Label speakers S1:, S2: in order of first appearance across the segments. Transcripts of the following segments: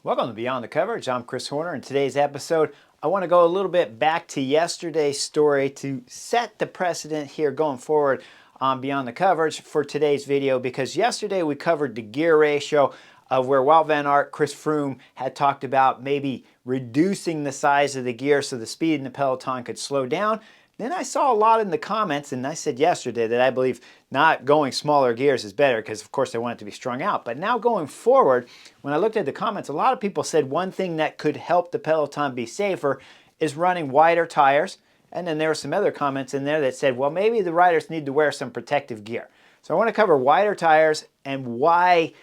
S1: Welcome to Beyond the Coverage. I'm Chris Horner. In today's episode, I want to go a little bit back to yesterday's story to set the precedent here going forward on Beyond the Coverage for today's video, because yesterday we covered the gear ratio of where Wout Van Aert, Chris Froome had talked about maybe reducing the size of the gear so the speed in the peloton could slow down. Then I saw a lot in the comments, and I said yesterday that I believe not going smaller gears is better because, of course, I want it to be strung out. But now going forward, when I looked at the comments, a lot of people said one thing that could help the peloton be safer is running wider tires. And then there were some other comments in there that said, well, maybe the riders need to wear some protective gear. So I want to cover wider tires and why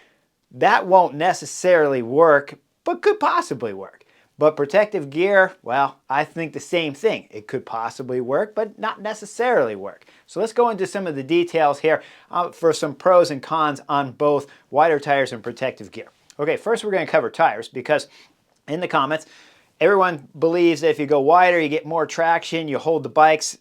S1: that won't necessarily work, but could possibly work. But protective gear, well, I think the same thing. It could possibly work, but not necessarily work. So let's go into some of the details here for some pros and cons on both wider tires and protective gear. Okay, first we're going to cover tires because in the comments, everyone believes that if you go wider, you get more traction, you hold the bikes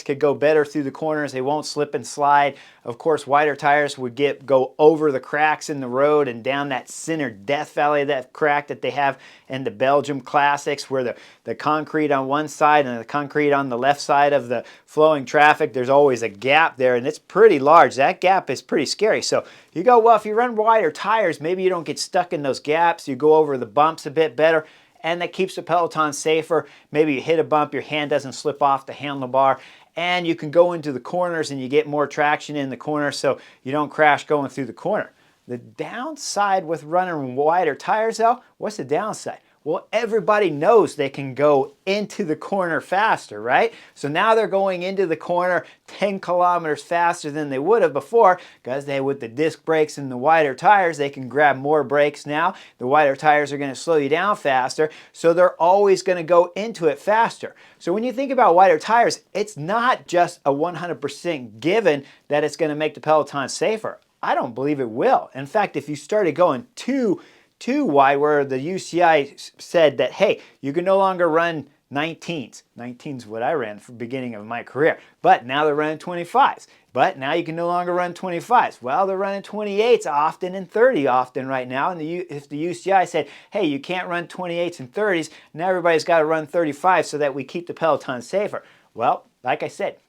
S1: could go better through the corners, they won't slip and slide. Of course, wider tires would go over the cracks in the road and down that center death valley, that crack that they have in the Belgium Classics, where the concrete on one side and the concrete on the left side of the flowing traffic, there's always a gap there, and it's pretty large. That gap is pretty scary. So you go, well, if you run wider tires, maybe you don't get stuck in those gaps, you go over the bumps a bit better, and that keeps the peloton safer. Maybe you hit a bump, your hand doesn't slip off the handlebar, and you can go into the corners and you get more traction in the corner so you don't crash going through the corner. The downside with running wider tires though, what's the downside? Well, everybody knows they can go into the corner faster, right? So now they're going into the corner 10 kilometers faster than they would have before because with the disc brakes and the wider tires, they can grab more brakes now. The wider tires are going to slow you down faster, so they're always going to go into it faster. So when you think about wider tires, it's not just a 100% given that it's going to make the peloton safer. I don't believe it will. In fact, if you started going too wide, where the UCI said that, hey, you can no longer run 19s. 19s what I ran for the beginning of my career. But now they're running 25s. But now you can no longer run 25s. Well, they're running 28s often and 30 often right now. And if the UCI said, hey, you can't run 28s and 30s, now everybody's got to run 35 so that we keep the peloton safer. Well, like I said,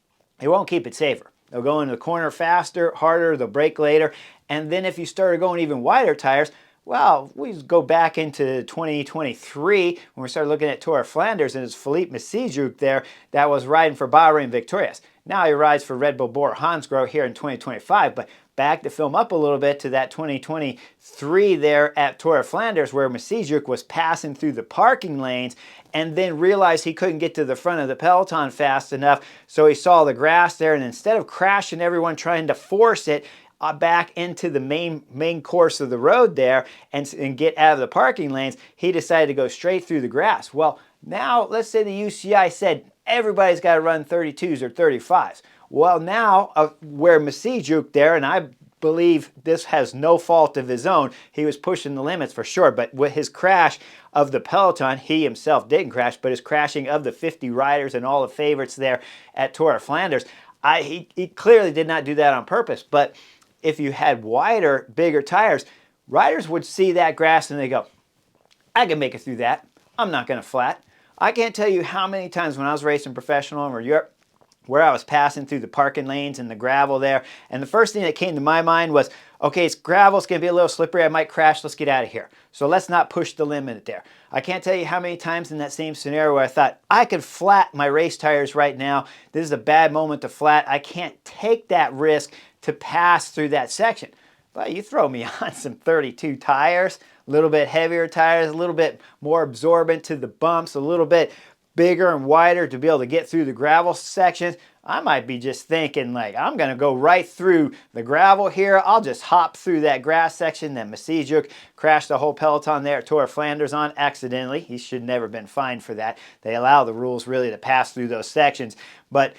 S1: it won't keep it safer. They'll go into the corner faster, harder, they'll brake later. And then if you started going even wider tires, well, we go back into 2023 when we started looking at Tour of Flanders, and it's Philippe Messijuk there that was riding for Bahrain Victorious. Now he rides for Red Bull Bora Hansgrohe here in 2025, but back to film up a little bit to that 2023 there at Tour of Flanders where Messijuk was passing through the parking lanes and then realized he couldn't get to the front of the peloton fast enough, so he saw the grass there, and instead of crashing everyone trying to force it back into the main course of the road there and get out of the parking lanes, he decided to go straight through the grass. Well, now let's say the UCI said everybody's got to run 32s or 35s. Well, now where Messijuk there, and I believe this has no fault of his own, he was pushing the limits for sure, but with his crash of the peloton, he himself didn't crash, but his crashing of the 50 riders and all the favorites there at Tour of Flanders, he clearly did not do that on purpose. But if you had wider, bigger tires, riders would see that grass and they go, I can make it through that. I'm not going to flat. I can't tell you how many times when I was racing professional or Europe where I was passing through the parking lanes and the gravel there, and the first thing that came to my mind was, okay, it's gravel, it's going to be a little slippery, I might crash, let's get out of here. So let's not push the limit there. I can't tell you how many times in that same scenario where I thought, I could flat my race tires right now. This is a bad moment to flat. I can't take that risk to pass through that section. But you throw me on some 32 tires, a little bit heavier tires, a little bit more absorbent to the bumps, a little bit bigger and wider to be able to get through the gravel sections, I might be just thinking like, I'm going to go right through the gravel here. I'll just hop through that grass section that Messijuk crashed the whole peloton there at Tour of Flanders on accidentally. He should never have been fined for that. They allow the rules really to pass through those sections. But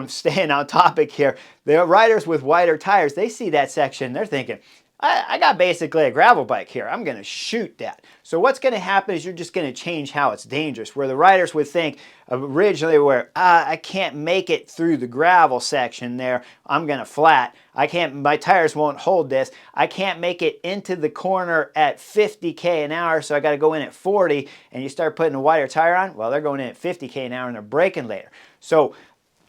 S1: staying on topic here, the riders with wider tires, they see that section, they're thinking, I got basically a gravel bike here. I'm going to shoot that. So what's going to happen is you're just going to change how it's dangerous. Where the riders would think originally where I can't make it through the gravel section there, I'm going to flat. My tires won't hold this. I can't make it into the corner at 50k an hour, so I got to go in at 40, and you start putting a wider tire on, well, they're going in at 50k an hour and they're braking later. So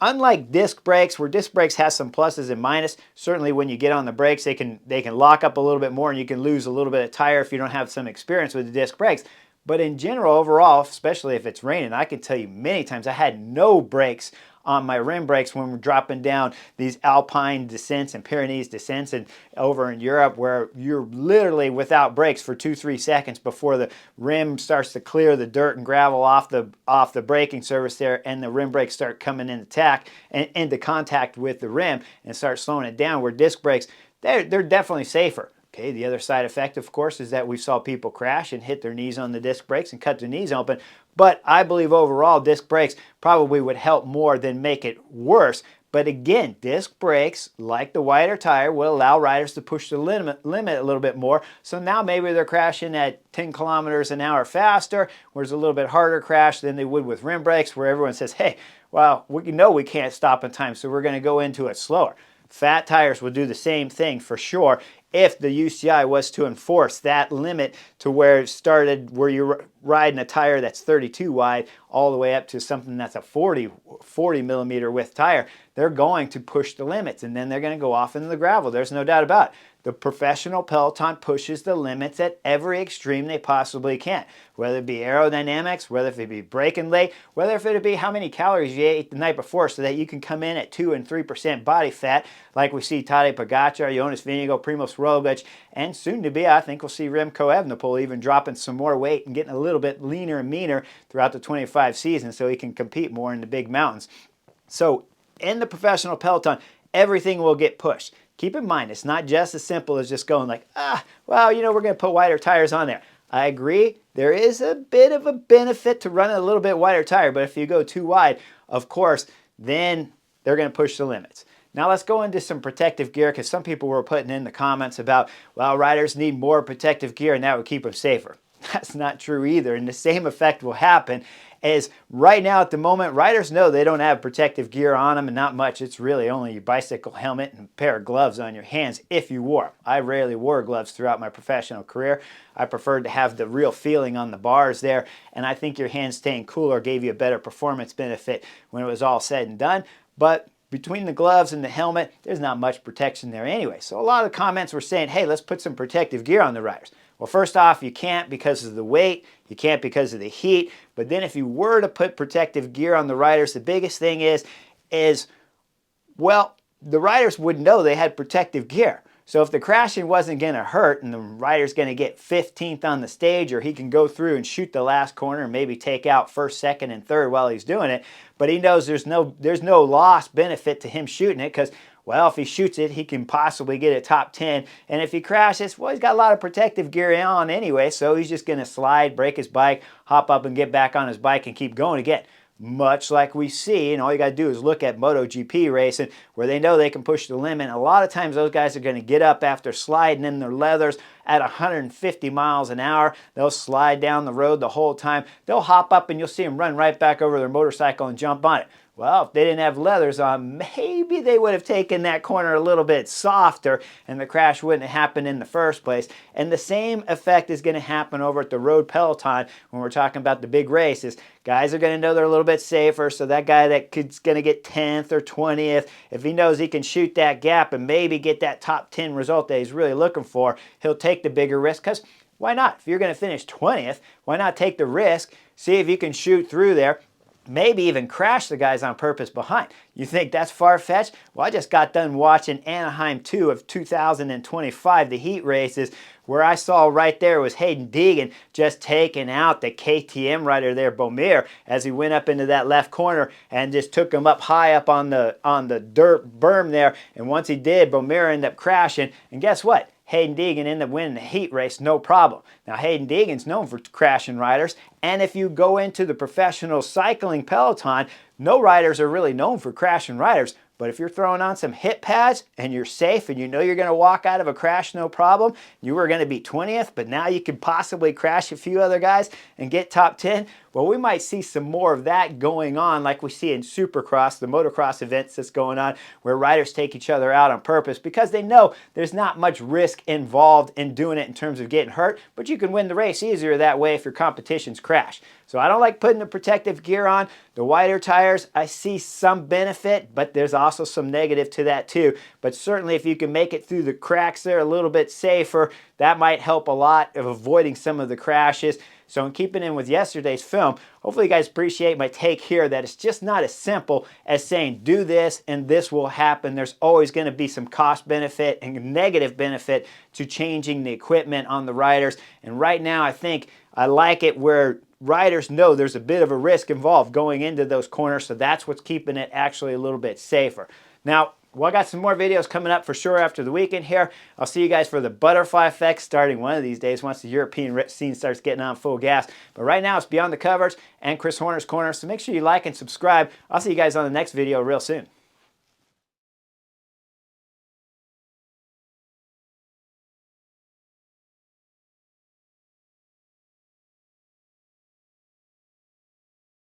S1: unlike disc brakes, where disc brakes has some pluses and minuses, certainly when you get on the brakes, they can lock up a little bit more and you can lose a little bit of tire if you don't have some experience with the disc brakes. But in general, overall, especially if it's raining, I can tell you many times I had no brakes on my rim brakes when we're dropping down these Alpine descents and Pyrenees descents and over in Europe, where you're literally without brakes for 2-3 seconds before the rim starts to clear the dirt and gravel off the braking surface there, and the rim brakes start coming into contact with the rim and start slowing it down. Where disc brakes, they're definitely safer. Okay, the other side effect, of course, is that we saw people crash and hit their knees on the disc brakes and cut their knees open. But I believe overall disc brakes probably would help more than make it worse. But again, disc brakes, like the wider tire, will allow riders to push the limit a little bit more. So now maybe they're crashing at 10 kilometers an hour faster, where it's a little bit harder crash than they would with rim brakes, where everyone says, hey, well, we know we can't stop in time, so we're going to go into it slower. Fat tires will do the same thing for sure if the UCI was to enforce that limit to where it started, where you're riding a tire that's 32 wide all the way up to something that's a 40 millimeter width tire. They're going to push the limits, and then they're going to go off into the gravel. There's no doubt about it. The professional peloton pushes the limits at every extreme they possibly can, whether it be aerodynamics, whether it be braking late, whether it be how many calories you ate the night before, so that you can come in at 2 and 3% body fat, like we see Tadej Pogacar, Jonas Vingegaard, Primoz Roglic, and soon to be, I think we'll see Remco Evenepoel even dropping some more weight and getting a little bit leaner and meaner throughout the 25 season so he can compete more in the big mountains. So in the professional peloton, everything will get pushed. Keep in mind, it's not just as simple as just going like, well, we're going to put wider tires on there. I agree, there is a bit of a benefit to running a little bit wider tire, but if you go too wide, of course, then they're going to push the limits. Now let's go into some protective gear, because some people were putting in the comments about, well, riders need more protective gear and that would keep them safer. That's not true either, and the same effect will happen as right now at the moment, riders know they don't have protective gear on them, and not much. It's really only your bicycle helmet and a pair of gloves on your hands if you wore them. I rarely wore gloves throughout my professional career. I preferred to have the real feeling on the bars there, and I think your hands staying cooler gave you a better performance benefit when it was all said and done. But between the gloves and the helmet, there's not much protection there anyway. So a lot of the comments were saying, hey, let's put some protective gear on the riders. Well, first off, you can't because of the weight, you can't because of the heat, but then if you were to put protective gear on the riders, the biggest thing is, well, the riders would know they had protective gear. So if the crashing wasn't going to hurt and the rider's going to get 15th on the stage, or he can go through and shoot the last corner and maybe take out first, second, and third while he's doing it, but he knows there's no loss benefit to him shooting it, because well, if he shoots it, he can possibly get a top 10. And if he crashes, well, he's got a lot of protective gear on anyway, so he's just going to slide, break his bike, hop up and get back on his bike and keep going again. Much like we see, and all you got to do is look at MotoGP racing, where they know they can push the limit. A lot of times those guys are going to get up after sliding in their leathers at 150 miles an hour. They'll slide down the road the whole time. They'll hop up and you'll see them run right back over their motorcycle and jump on it. Well, if they didn't have leathers on, maybe they would have taken that corner a little bit softer and the crash wouldn't have happened in the first place. And the same effect is going to happen over at the road peloton when we're talking about the big races. Guys are going to know they're a little bit safer, so that guy that's going to get 10th or 20th, if he knows he can shoot that gap and maybe get that top 10 result that he's really looking for, he'll take the bigger risk, because why not? If you're going to finish 20th, why not take the risk, see if you can shoot through there, maybe even crash the guys on purpose behind. You think that's far-fetched? Well, I just got done watching Anaheim 2 of 2025, the heat races, where I saw right there was Hayden Deegan just taking out the KTM rider there, Bomir, as he went up into that left corner and just took him up high up on the dirt berm there. And once he did, Bomir ended up crashing. And guess what? Hayden Deegan ended up winning the heat race, no problem. Now, Hayden Deegan's known for crashing riders, and if you go into the professional cycling peloton, no riders are really known for crashing riders, But if you're throwing on some hip pads and you're safe and you know you're going to walk out of a crash no problem, you were going to be 20th, but now you could possibly crash a few other guys and get top 10, well, we might see some more of that going on like we see in Supercross, the motocross events that's going on, where riders take each other out on purpose because they know there's not much risk involved in doing it in terms of getting hurt, but you can win the race easier that way if your competitions crash. So I don't like putting the protective gear on. The wider tires, I see some benefit, but there's also some negative to that too. But certainly if you can make it through the cracks there a little bit safer, that might help a lot of avoiding some of the crashes. So in keeping in with yesterday's film, hopefully you guys appreciate my take here that it's just not as simple as saying do this and this will happen. There's always going to be some cost benefit and negative benefit to changing the equipment on the riders. And right now I think I like it where riders know there's a bit of a risk involved going into those corners, so that's what's keeping it actually a little bit safer. Now, well, I got some more videos coming up for sure after the weekend here. I'll see you guys for the butterfly effect starting one of these days once the European scene starts getting on full gas. But right now, it's Beyond the Covers and Chris Horner's Corner, so make sure you like and subscribe. I'll see you guys on the next video real soon.